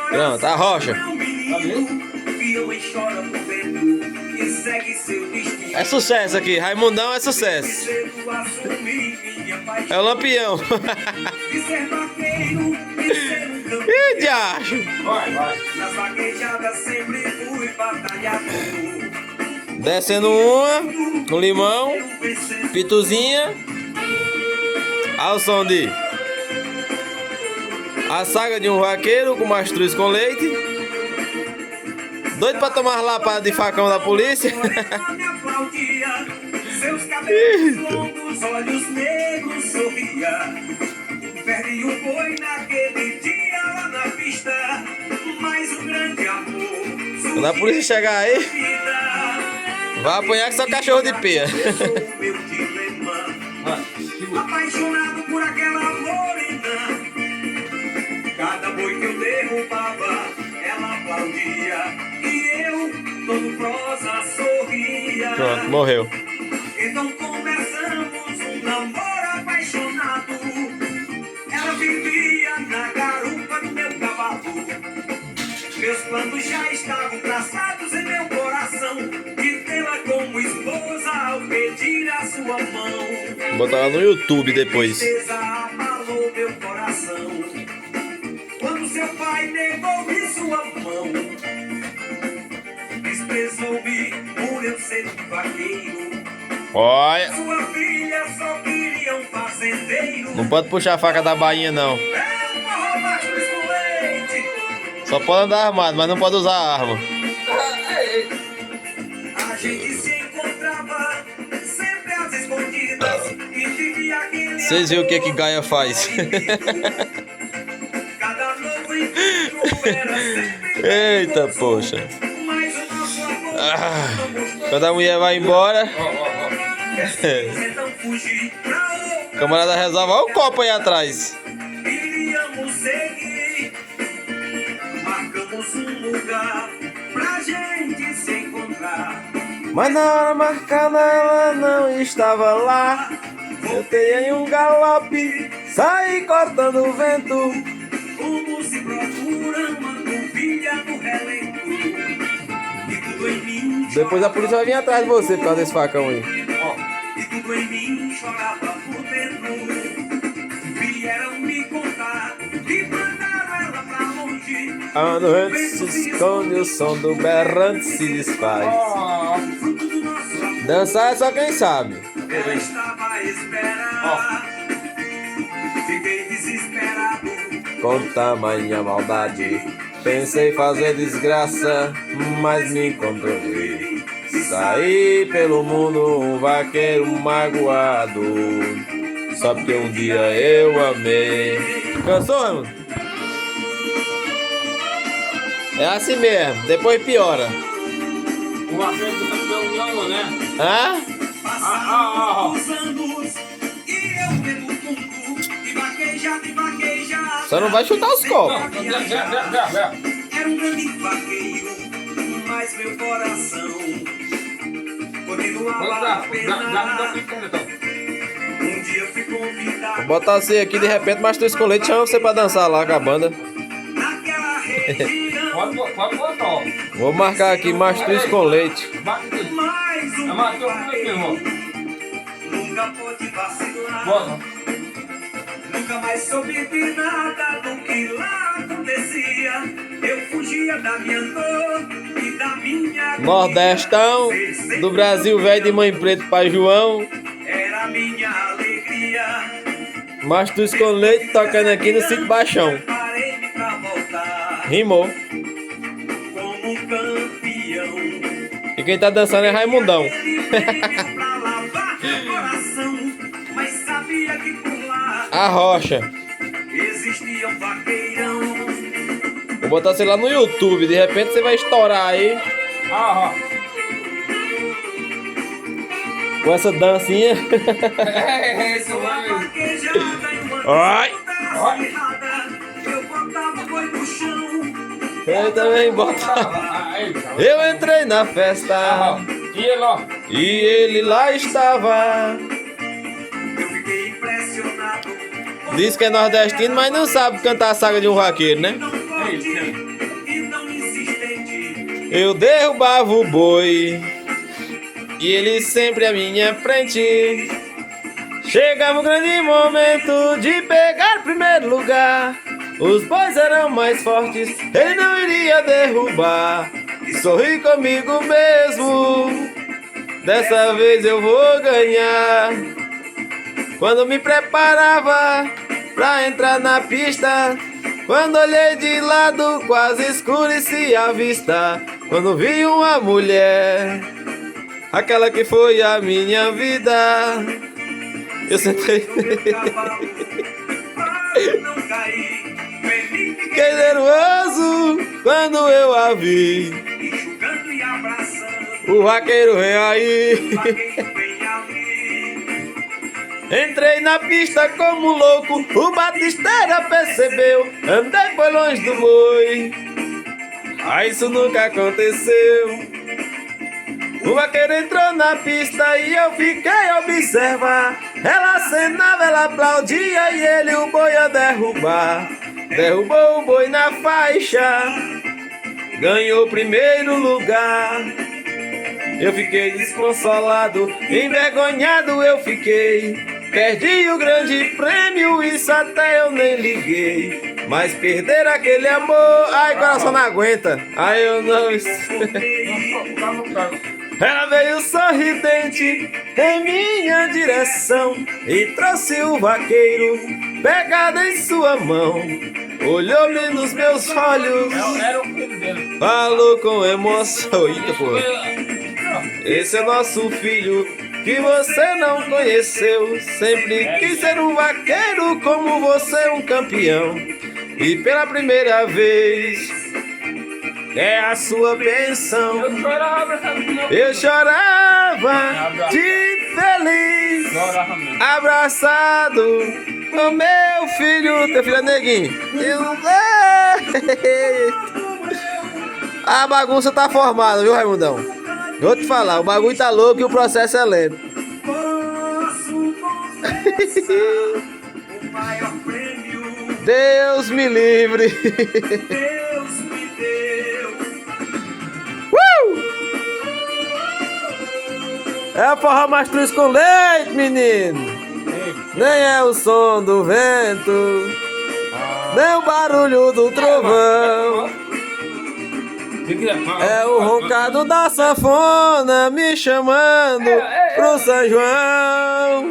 Pronto, a rocha. É sucesso aqui, Raimundão é sucesso. É o Lampião. Ih, diacho. Descendo uma, um limão, pituzinha. Ao som de A Saga de um Vaqueiro com mastruz com leite. Doido pra tomar lapada de facão da polícia. Seus cabelos longos, olhos negros, sorria. Perdi o boi naquele dia lá na pista. Mas o grande amor. Quando a polícia chegar aí, vai apanhar com seu cachorro de pia. Meu dilema. Apaixonado por aquela morena. Cada boi que eu derrubava, ela aplaudia. E eu, todo prosa, sorria. Pronto, morreu. Então começamos um namoro apaixonado. Ela vivia na garupa do meu cavalo. Meus planos já estavam traçados em meu coração. De tê-la como esposa ao pedir a sua mão. Vou botar ela no YouTube depois. Tristeza abalou meu coração. Quando seu pai negou-me sua mão. Desprezou-me por eu ser um vaqueiro. Olha, Sua filha só queria um fazendeiro. não pode puxar a faca da bainha não. É uma roupa com leite. Só pode andar armado, mas não pode usar arma. A gente se encontrava sempre às escondidas. E vivia aquele Vocês viram o que Gaia faz? cada novo encontro era sempre Eita, poxa. mas o nosso amor Quando a mulher vai embora, então fugir pra o camarada resolve. Olha o copo aí atrás. iríamos seguir. Marcamos um lugar pra gente se encontrar. Mas na hora marcada ela não estava lá. Voltei em um galope, saí cortando o vento. Como se procura uma novilha no relento. E tudo em mim Depois a polícia vai vir atrás de você por causa desse facão aí. e tudo em mim chorava por dentro. Vieram me contar e mandaram ela pra longe. A noite se esconde, o som do berrante se desfaz. Fruto do nosso amor, Dançar é só quem sabe. ela estava à espera. Fiquei desesperado. Com tamanha maldade, pensei fazer desgraça, mas me controlei. Saí pelo mundo um vaqueiro magoado, só porque um dia eu amei. Cansou, irmão? É assim mesmo, depois piora. O vaqueiro do campeão, né? Hã? Passaram os anos e eu pelo mundo. E vaquejado, Só não vai chutar os copos. Era um grande vaqueiro, mas meu coração continuava a penar. Um dia eu fui Vou convidado botar você aqui de repente, mas tu escolhe, chama você pra dançar lá com a banda. naquela região. Pode botar, ó. Vou marcar aqui mastruz com leite. Bate aqui. Mais um É Matheus, como é que é, irmão? nunca pode vacilar. Bota. Nunca mais soube de nada do que lá acontecia. Eu fugia da minha dor e da minha agonia. Nordestão, do Brasil velho de mãe preto pra João. Era a minha alegria. Mastruz com leite tocando aqui no sítio Baixão. Parei pra voltar Rimou. como campeão. E quem tá dançando é Raimundão. Ele veio pra lavar meu coração, mas sabia que por lá A rocha. existia um vaqueirão. Vou botar você lá no YouTube. De repente você vai estourar aí com essa dancinha. É isso Uma mesmo. vaquejada e uma Ai. disputa acirrada. Eu botava o boi no chão. Eu também botava. Aí, tá. Eu entrei na festa E ele, ó. e ele lá estava. Eu fiquei impressionado. Diz que é nordestino, mas não sabe cantar a saga de um vaqueiro, né? Tão É isso, forte. eu derrubava o boi e ele sempre à minha frente. Chegava o grande momento de pegar primeiro lugar. Os bois eram mais fortes, ele não iria derrubar. Sorri comigo mesmo, dessa vez eu vou ganhar. Quando me preparava pra entrar na pista, quando olhei de lado quase escureci a vista. Quando vi uma mulher, aquela que foi a minha vida, eu sentei. Não caí, feliz, Fiquei nervoso quando eu a vi. enxugando e abraçando. O vaqueiro vem aí. Vaqueiro vem ali. Entrei na pista como louco, o batisteira percebeu. Andei por longe do boi, isso nunca aconteceu. O vaqueiro entrou na pista e eu fiquei a observar. Ela acenava, ela aplaudia e ele o boi a derrubar. Derrubou o boi na faixa, ganhou o primeiro lugar. Eu fiquei desconsolado, envergonhado eu fiquei. Perdi o grande prêmio, isso até eu nem liguei. Mas perder aquele amor, ai coração não aguenta. Ai eu não. Ela veio sorridente em minha direção e trouxe o vaqueiro pegado em sua mão. Olhou-me nos meus olhos, Era o filho dele. falou com emoção. Eita, porra. Esse é nosso filho que você não conheceu. Sempre quis ser um vaqueiro como você, um campeão. E pela primeira vez é a sua bênção. Eu chorava abraçado com meu Eu chorava de feliz, Chorava mesmo. abraçado com meu filho. Teu filho é neguinho. A bagunça tá formada, viu, Raimundão? Vou te falar, o bagulho tá louco e o processo é lento. Posso confessar, o maior prêmio Deus me livre. Deus me deu. É o forró mastruz com leite, menino. Nem é o som do vento, nem o barulho do trovão. É o roncado da sanfona me chamando pro São João.